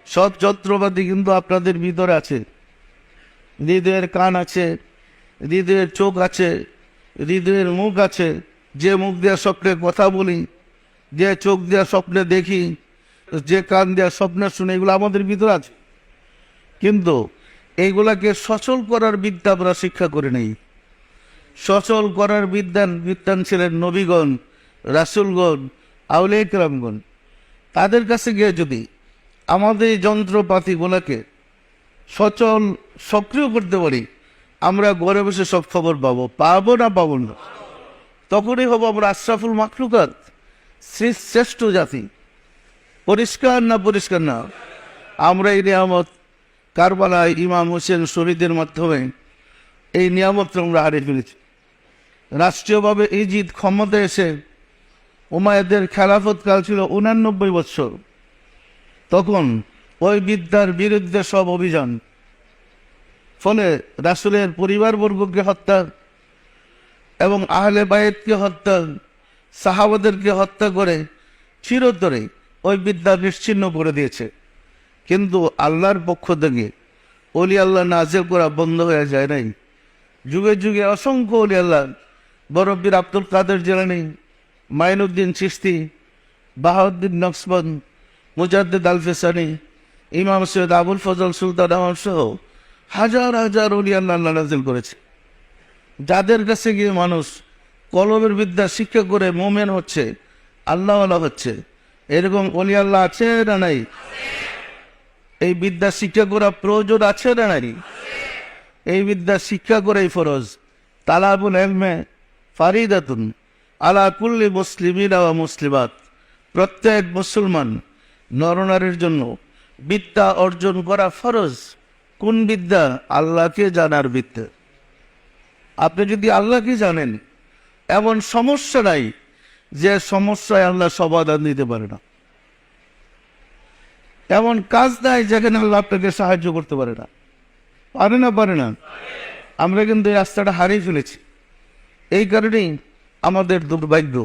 সব যন্ত্রপাতি কিন্তু আপনাদের ভিতরে আছে। হৃদয়ের কান আছে, হৃদয়ের চোখ আছে, হৃদয়ের মুখ আছে। যে মুখ দেওয়া স্বপ্নে কথা বলি, যে চোখ দেওয়া স্বপ্নে দেখি, যে কান দেওয়া স্বপ্নে শুনে, এগুলো আমাদের ভিতরে আছে। কিন্তু এইগুলাকে সচল করার বিদ্যা আমরা শিক্ষা করে নেই। সচল করার বিদ্যান ছিলেন নবীগণ, রাসূলগণ, আউলিয়া কেরামগণ। তাদের কাছে গিয়ে যদি আমাদের এই যন্ত্রপাতিগুলোকে সচল সক্রিয় করতে পারি, আমরা ঘরে বসে সব খবর পাবো না পাবো না? তখনই হবো আমরা আশরাফুল মাখলুকাত, শ্রেষ্ঠ জাতি। পরিষ্কার না পরিষ্কার না? আমরা এই নিয়ামত কারবালায় ইমাম হোসেন শহীদের মাধ্যমে এই নিয়ামত আমরা হারিয়ে ফেলেছি। রাষ্ট্রীয়ভাবে ইজিদ ক্ষমতা এসে উমাইয়াদের খেলাফত কাল ছিল 89 বছর। তখন ওই বিদ্যার বিরুদ্ধে সব অভিযান, ফলে রাসূলের পরিবারবর্গকে হত্যা এবং আহলে বায়েতকে হত্যা, সাহাবাদেরকে হত্যা করে চিরতরে ওই বিদ্যা নিশ্চিহ্ন করে দিয়েছে। কিন্তু আল্লাহর পক্ষ থেকে ওলি আল্লাহ নাজিল করা বন্ধ হয়ে যায় নাই। যুগে যুগে অসংখ্য ওলি আল্লাহ, বরব্বির আব্দুল কাদের জিলানী, মাইনুদ্দিন চিশতি, বাহাউদ্দিন নকশবন্দ, মুজাদ্দিদ আল ফিসানি, ইমাম সৈয়দ আবুল ফজল সুলতান আহমদ সহ হাজার হাজার ওলি আল্লাহ নাজিল করেছে, যাদের কাছে গিয়ে মানুষ কলমের বিদ্যা শিক্ষা করে মোমেন হচ্ছে, আল্লাহওয়ালা হচ্ছে। এরকম ওলি আল্লাহ আছে না নাই? এই বিদ্যা শিক্ষা করা প্রয়োজন আছে না নাই? এই বিদ্যা শিক্ষা করাই ফরজ। তালাবুল ইলমে ফারিদাতুন আলা কুল্লি মুসলিমিনা ওয়া মুসলিমাত। প্রত্যেক মুসলমান নরনারীর জন্য বিদ্যা অর্জন করা ফরজ। কোন বিদ্যা? আল্লাহকে জানার বিদ্যা। আপনি যদি আল্লাহকে জানেন, এমন সমস্যা নাই যে সমস্যায় আল্লাহ সমাধান দিতে পারে না। এমন কাজ নাই যেখানে আল্লাহ আপনাকে সাহায্য করতে পারে না। পারে না? আমরা কিন্তু এই রাস্তাটা হারিয়ে ফেলেছি। এই কারণেই আমাদের দুর্ভাগ্য।